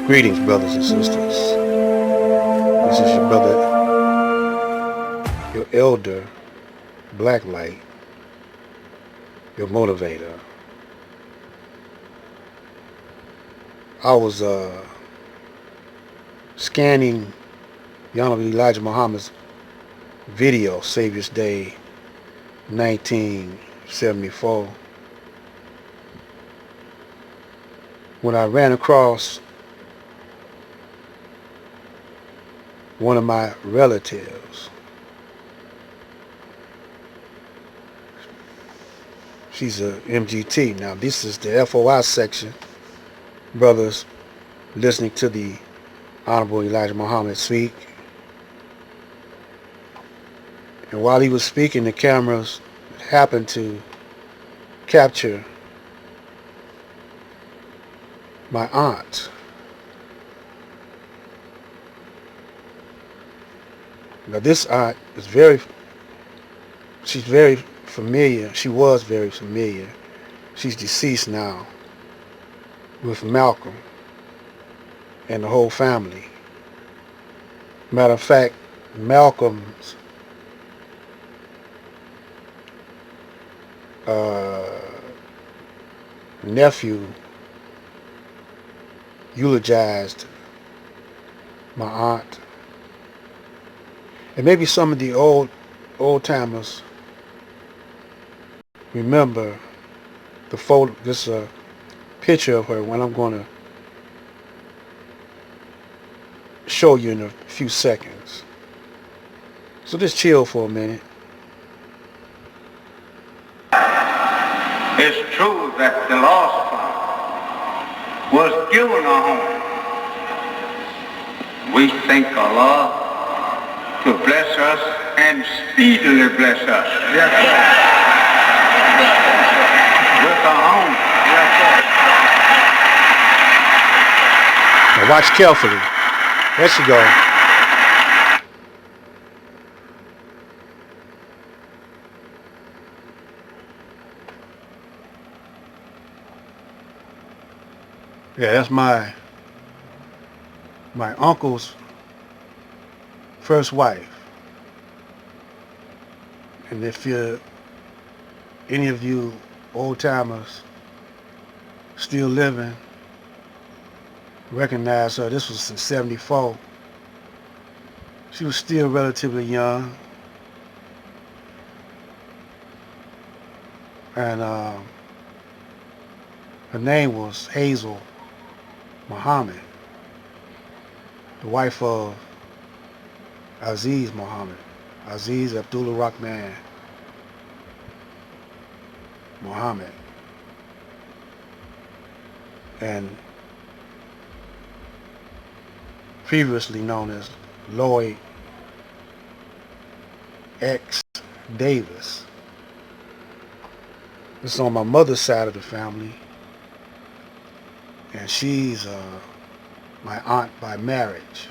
Greetings, brothers and sisters. This is your brother, your elder, Blacklight, your motivator. I was scanning Honorable Elijah Muhammad's video, Savior's Day 1974, when I ran across one of my relatives. She's a MGT. Now this is the FOI section. Brothers listening to the Honorable Elijah Muhammad speak. And while he was speaking, the cameras happened to capture my aunt. Now this aunt is she's very familiar. She was very familiar. She's deceased now with Malcolm and the whole family. Matter of fact, Malcolm's nephew eulogized my aunt. And maybe some of the old timers remember the photo, this picture of her, when I'm going to show you in a few seconds. So just chill for a minute. It's true that the lost son was given a home. We thank Allah to bless us and speedily bless us. Yes, sir. With a home. Yes, sir. Now watch carefully. There she go. Yeah, that's my uncle's first wife. And if any of you old timers still living, recognize her. This was in 74. She was still relatively young. And her name was Hazel Muhammad, the wife of Aziz Muhammad, Aziz Abdullah Rahman Muhammad. And previously known as Lloyd X. Davis. This is on my mother's side of the family. And she's my aunt by marriage.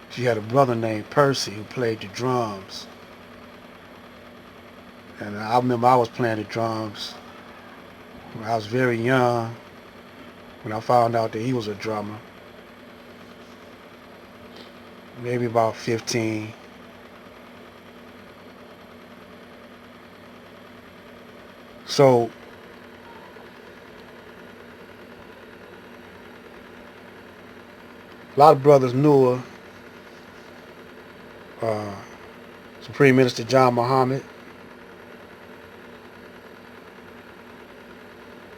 She had a brother named Percy who played the drums. And I remember I was playing the drums when I was very young, when I found out that he was a drummer. Maybe about 15. So a lot of brothers knew her. Supreme Minister John Muhammad.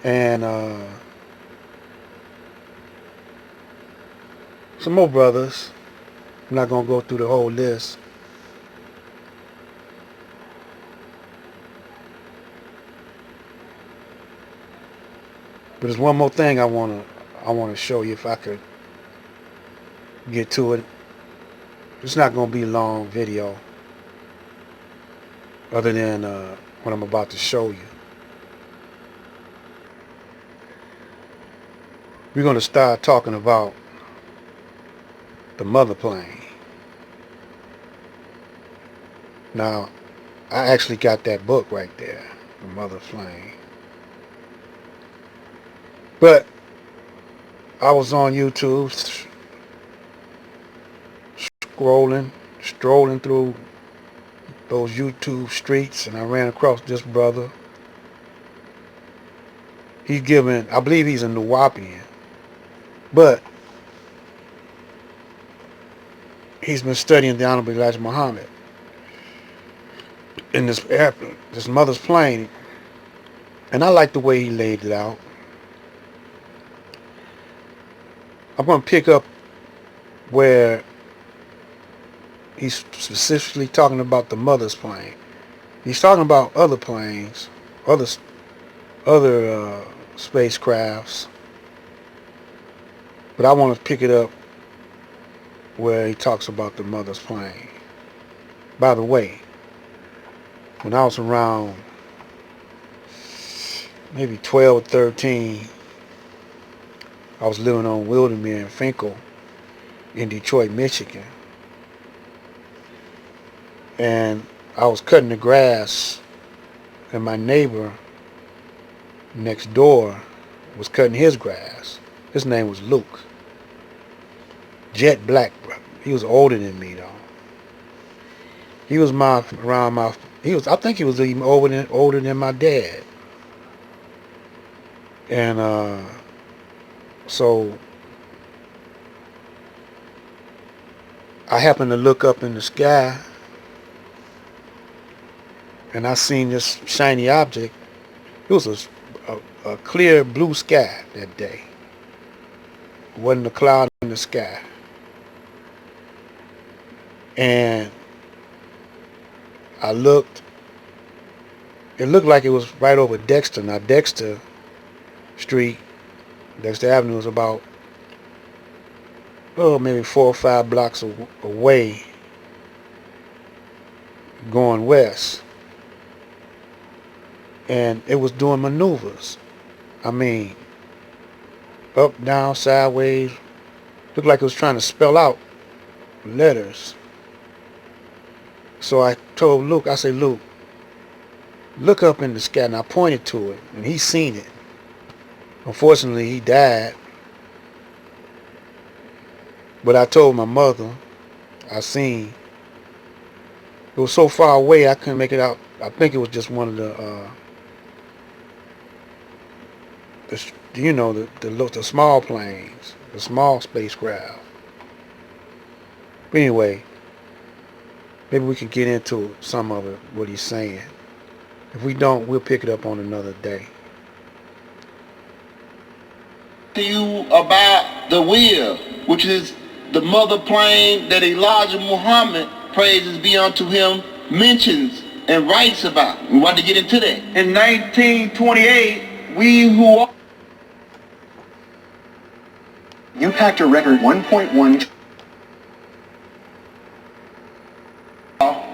And some more brothers. I'm not going to go through the whole list. But there's one more thing I want to show you, if I could get to it. It's not going to be a long video, other than what I'm about to show you. We're going to start talking about the mother plane. Now, I actually got that book right there, The Mother Plane. But I was on YouTube strolling through those YouTube streets, and I ran across this brother. I believe he's a Nuwaubian, but he's been studying the Honorable Elijah Muhammad in this mother's plane, and I like the way he laid it out. I'm going to pick up where he's specifically talking about the mother's plane. He's talking about other planes, other spacecrafts, but I want to pick it up where he talks about the mother's plane. By the way, when I was around maybe 12 or 13, I was living on Wildermere and Finkel in Detroit, Michigan. And I was cutting the grass, and my neighbor next door was cutting his grass. His name was Luke. Jet black, brother. He was older than me though. He was I think he was even older than my dad. And so I happened to look up in the sky, and I seen this shiny object. It was a clear blue sky that day. It wasn't a cloud in the sky. And I looked. It looked like it was right over Dexter. Now Dexter Avenue was about maybe 4 or 5 blocks away going west. And it was doing maneuvers. I mean, up, down, sideways. Looked like it was trying to spell out letters. So I told Luke, I said, Luke, look up in the sky. And I pointed to it, and he seen it. Unfortunately, he died. But I told my mother, I seen. It was so far away, I couldn't make it out. I think it was just one of the small planes, the small spacecraft. But anyway, maybe we can get into some of it, what he's saying. If we don't, we'll pick it up on another day. To you about the will, which is the mother plane that Elijah Muhammad, praises be unto him, mentions and writes about. We want to get into that. In 1928, we who are... You packed a record 1.1...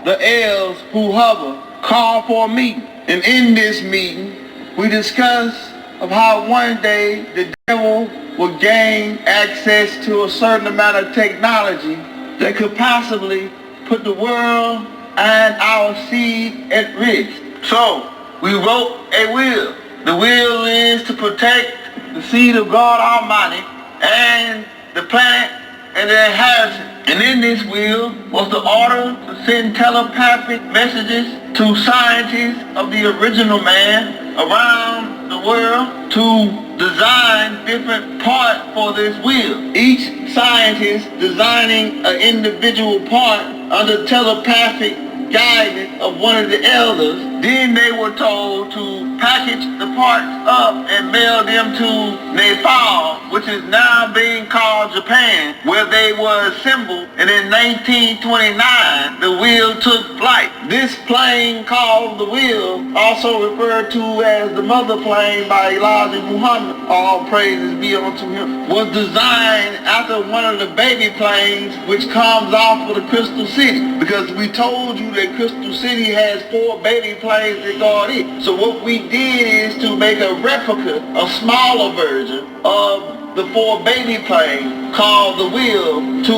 The elves who hover call for a meeting. And in this meeting, we discuss of how one day the devil will gain access to a certain amount of technology that could possibly put the world and our seed at risk. So we wrote a will. The will is to protect the seed of God Almighty and the planet and the inheritance. And in this will was the order to send telepathic messages to scientists of the original man around the world to design different parts for this will. Each scientist designing an individual part under telepathic guidance of one of the elders. Then they were told to package the parts up and mail them to Nepal, which is now being called Japan, where they were assembled. And in 1929, the wheel took flight. This plane called the wheel, also referred to as the mother plane by Elijah Muhammad, all praises be unto him, was designed after one of the baby planes which comes off of the Crystal City. Because we told you that Crystal City has 4 baby planes that guard it. So what we did is to make a replica, a smaller version of the 4 baby planes called the wheel to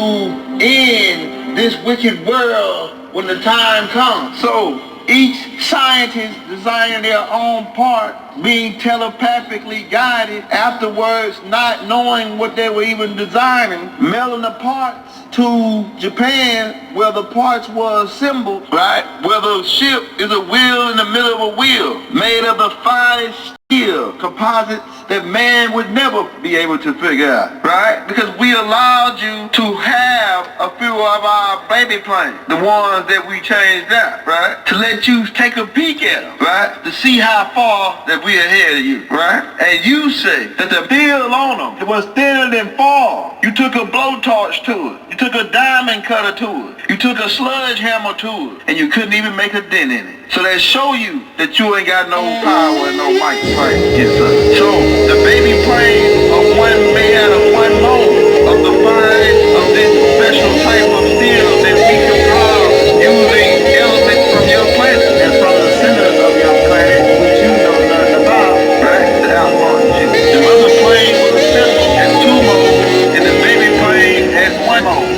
end this wicked world when the time comes. So Each scientist designing their own part, being telepathically guided, afterwards not knowing what they were even designing, mailing the parts to Japan where the parts were assembled, right? Where the ship is a wheel in the middle of a wheel, made of the finest steel composites that man would never be able to figure out, right? Because we allowed you to have a few of our baby planes, the ones that we changed out, right? To let you take a peek at them, right? To see how far that we ahead of you, right? And you say that the bill on them was thinner than fall. You took a blowtorch to it. You took a diamond cutter to it. You took a sludge hammer to it. And you couldn't even make a dent in it. So they show you that you ain't got no power and no might to fight against us. So the baby plane of one made out of one mold of the finest of this special type of steel that we compile using elements from your planet and from the centers of your planet, which you know nothing about, right? The outlaw shit. The other plane was assembled as two molds, and the baby plane has one mold.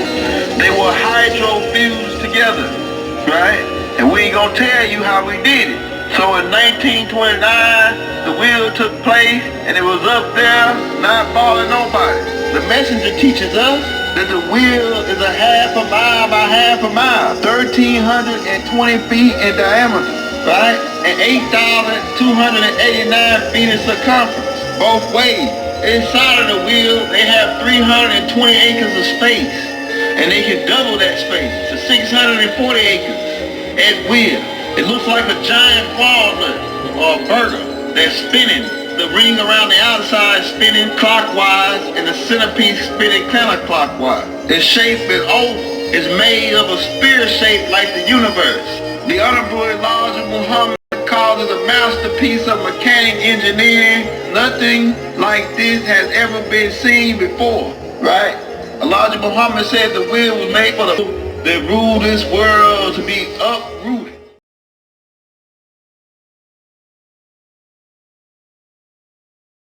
They were hydro-fused together, right? And we ain't gonna tell you how we did it. So in 1929, the wheel took place, and it was up there, not bothering nobody. The messenger teaches us that the wheel is a half a mile by half a mile, 1,320 feet in diameter, right? And 8,289 feet in circumference, both ways. Inside of the wheel, they have 320 acres of space, and they can double that space to 640 acres. At will. It looks like a giant walnut or a burger that's spinning. The ring around the outside spinning clockwise and the centerpiece spinning counterclockwise. Its shape is oval. It's made of a spear shape like the universe. The Honorable Elijah Muhammad calls it a masterpiece of mechanic engineering. Nothing like this has ever been seen before, right? Elijah Muhammad said the wheel was made for the that rule this world to be uprooted.